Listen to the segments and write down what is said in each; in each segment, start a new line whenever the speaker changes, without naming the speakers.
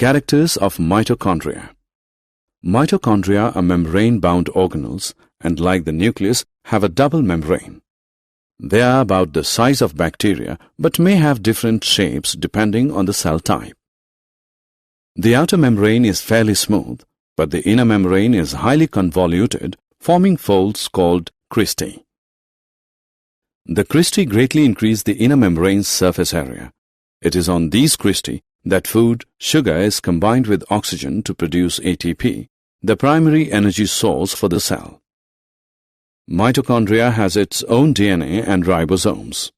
Characters of mitochondria. Mitochondria are membrane-bound organelles and, like the nucleus, have a double membrane. They are about the size of bacteria but may have different shapes depending on the cell type. The outer membrane is fairly smooth, but the inner membrane is highly convoluted, forming folds called cristae. The cristae greatly increase the inner membrane's surface area. It is on these cristae that food, sugar, is combined with oxygen to produce ATP, the primary energy source for the cell. Mitochondria has its own DNA and ribosomes.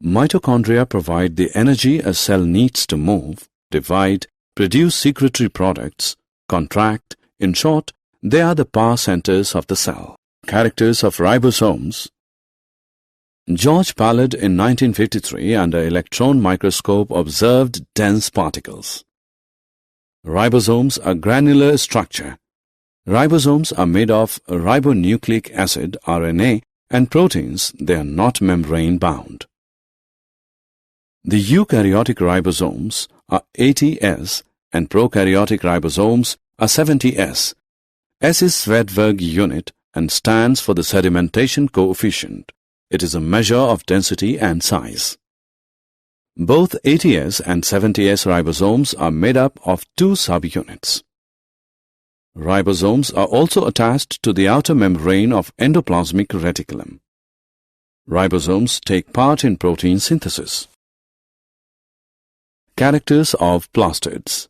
Mitochondria provide the energy a cell needs to move, divide, produce secretory products, contract. In short, they are the power centers of the cell. Characters of ribosomes. George Pallid in 1953 under electron microscope observed dense particles. Ribosomes are granular structure. Ribosomes are made of ribonucleic acid, RNA, and proteins. They are not membrane-bound. The eukaryotic ribosomes are 80S and prokaryotic ribosomes are 70S. S is Svedberg unit and stands for the sedimentation coefficient. It is a measure of density and size. Both 80S and 70S ribosomes are made up of two subunits. Ribosomes are also attached to the outer membrane of endoplasmic reticulum. Ribosomes take part in protein synthesis. Characters of plastids.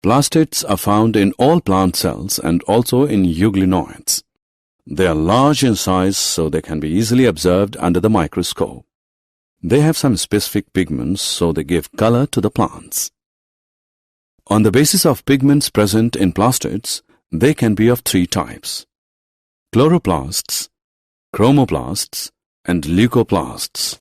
Plastids are found in all plant cells and also in euglenoids. They are large in size, so they can be easily observed under the microscope. They have some specific pigments, so they give color to the plants. On the basis of pigments present in plastids, they can be of three types: chloroplasts, chromoplasts, and leucoplasts.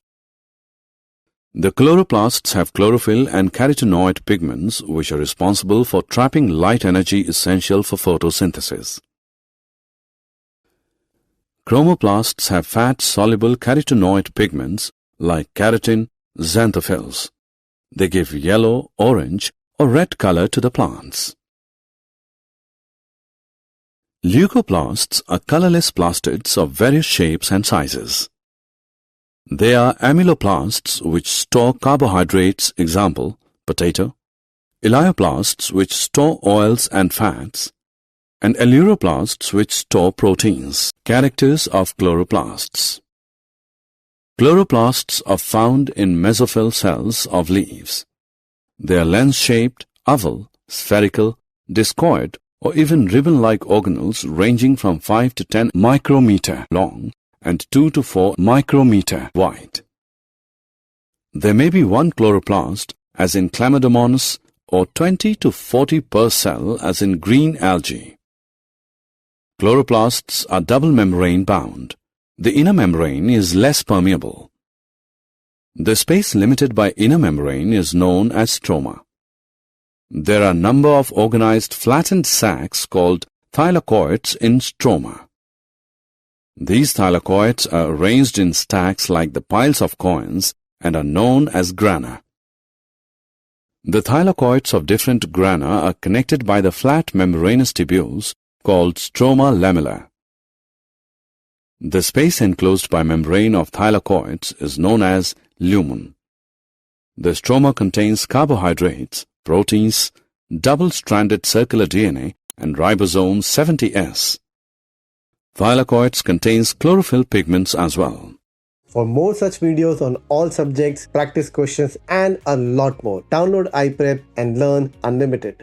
The chloroplasts have chlorophyll and carotenoid pigments which are responsible for trapping light energy essential for photosynthesis. Chromoplasts have fat-soluble carotenoid pigments like keratin, xanthophylls. They give yellow, orange, or red color to the plants. Leucoplasts are colorless plastids of various shapes and sizes. They are amyloplasts which store carbohydrates, example, potato, elaioplasts which store oils and fats, and aleuroplasts which store proteins. Characters of chloroplasts. Chloroplasts are found in mesophyll cells of leaves. They are lens-shaped, oval, spherical, discoid, or even ribbon-like organelles ranging from 5 to 10 micrometer long and 2 to 4 micrometer wide. There may be one chloroplast, as in Chlamydomonas, or 20 to 40 per cell, as in green algae. Chloroplasts are double membrane bound. The inner membrane is less permeable. The space limited by inner membrane is known as stroma. There are a number of organized flattened sacs called thylakoids in stroma. These thylakoids are arranged in stacks like the piles of coins and are known as grana. The thylakoids of different grana are connected by the flat membranous tubules called stroma lamella. The space enclosed by membrane of thylakoids is known as lumen. The stroma contains carbohydrates, proteins, double-stranded circular DNA, and ribosome 70S. Thylakoids contains chlorophyll pigments as well.
For more such videos on all subjects, practice questions, and a lot more, download iPrep and learn unlimited.